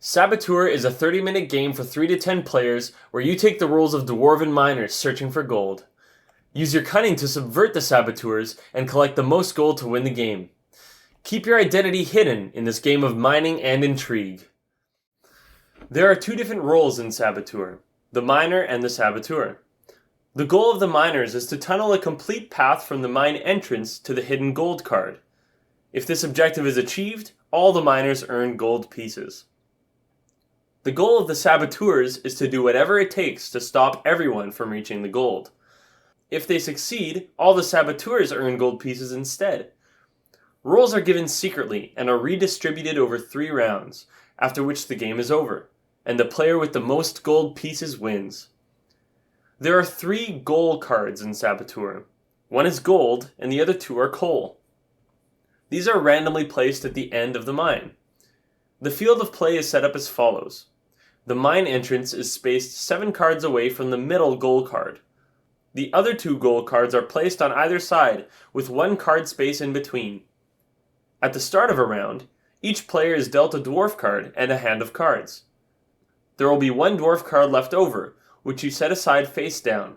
Saboteur is a 30-minute game for 3 to 10 players where you take the roles of dwarven miners searching for gold. Use your cunning to subvert the saboteurs and collect the most gold to win the game. Keep your identity hidden in this game of mining and intrigue. There are 2 different roles in Saboteur, the miner and the saboteur. The goal of the miners is to tunnel a complete path from the mine entrance to the hidden gold card. If this objective is achieved, all the miners earn gold pieces. The goal of the saboteurs is to do whatever it takes to stop everyone from reaching the gold. If they succeed, all the saboteurs earn gold pieces instead. Rolls are given secretly and are redistributed over 3 rounds, after which the game is over, and the player with the most gold pieces wins. There are 3 goal cards in Saboteur. One is gold, and the other 2 are coal. These are randomly placed at the end of the mine. The field of play is set up as follows. The mine entrance is spaced 7 cards away from the middle goal card. The other 2 goal cards are placed on either side, with 1 card space in between. At the start of a round, each player is dealt a dwarf card and a hand of cards. There will be 1 dwarf card left over, which you set aside face down.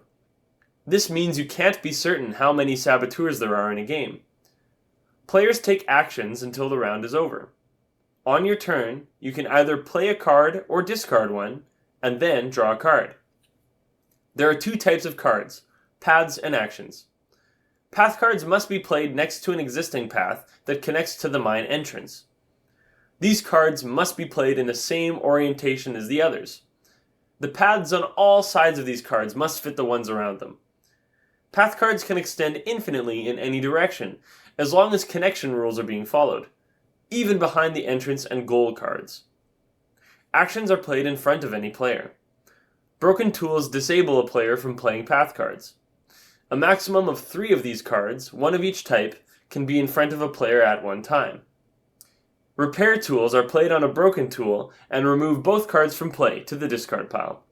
This means you can't be certain how many saboteurs there are in a game. Players take actions until the round is over. On your turn, you can either play a card or discard one, and then draw a card. There are 2 types of cards, paths and actions. Path cards must be played next to an existing path that connects to the mine entrance. These cards must be played in the same orientation as the others. The paths on all sides of these cards must fit the ones around them. Path cards can extend infinitely in any direction, as long as connection rules are being followed, even behind the entrance and goal cards. Actions are played in front of any player. Broken tools disable a player from playing path cards. A maximum of 3 of these cards, 1 of each type, can be in front of a player at one time. Repair tools are played on a broken tool and remove both cards from play to the discard pile.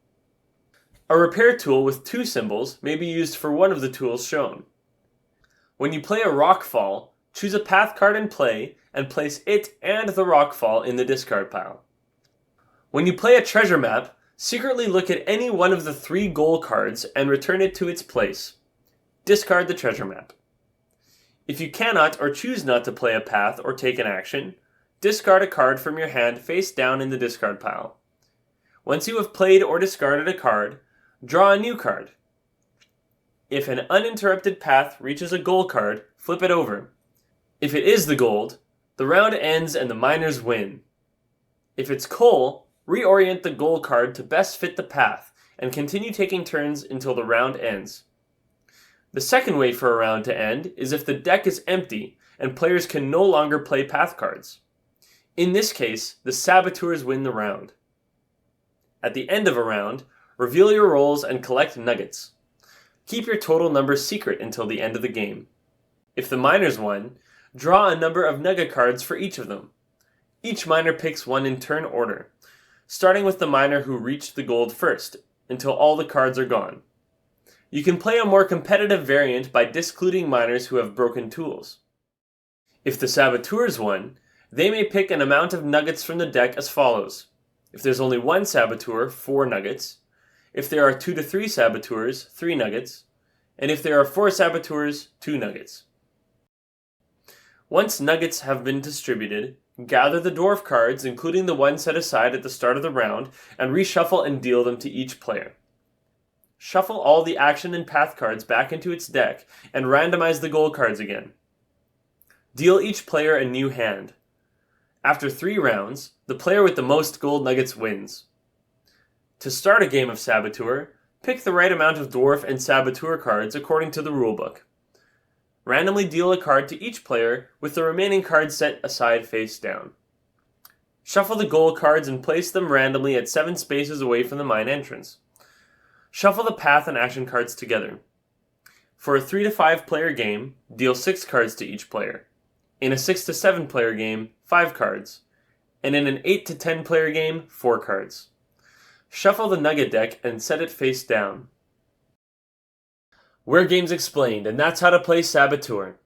A repair tool with 2 symbols may be used for one of the tools shown. When you play a rock fall, choose a path card in play and place it and the rock fall in the discard pile. When you play a treasure map, secretly look at any one of the 3 goal cards and return it to its place. Discard the treasure map. If you cannot or choose not to play a path or take an action, discard a card from your hand face down in the discard pile. Once you have played or discarded a card, draw a new card. If an uninterrupted path reaches a goal card, flip it over. If it is the gold, the round ends and the miners win. If it's coal, reorient the goal card to best fit the path and continue taking turns until the round ends. The second way for a round to end is if the deck is empty and players can no longer play path cards. In this case, the saboteurs win the round. At the end of a round, reveal your rolls and collect nuggets. Keep your total number secret until the end of the game. If the miners won, draw a number of nugget cards for each of them. Each miner picks one in turn order, starting with the miner who reached the gold first, until all the cards are gone. You can play a more competitive variant by discluding miners who have broken tools. If the saboteurs won, they may pick an amount of nuggets from the deck as follows. If there's only 1 saboteur, 4 nuggets. If there are 2 to 3 saboteurs, 3 nuggets. And if there are 4 saboteurs, 2 nuggets. Once nuggets have been distributed, gather the dwarf cards, including the ones set aside at the start of the round, and reshuffle and deal them to each player. Shuffle all the action and path cards back into its deck, and randomize the goal cards again. Deal each player a new hand. After 3 rounds, the player with the most gold nuggets wins. To start a game of Saboteur, pick the right amount of dwarf and saboteur cards according to the rulebook. Randomly deal a card to each player with the remaining cards set aside face down. Shuffle the goal cards and place them randomly at 7 spaces away from the mine entrance. Shuffle the path and action cards together. For a 3 to 5 player game, deal 6 cards to each player. In a 6 to 7 player game, 5 cards. And in an 8 to 10 player game, 4 cards. Shuffle the nugget deck and set it face down. We're Games Explained, and that's how to play Saboteur.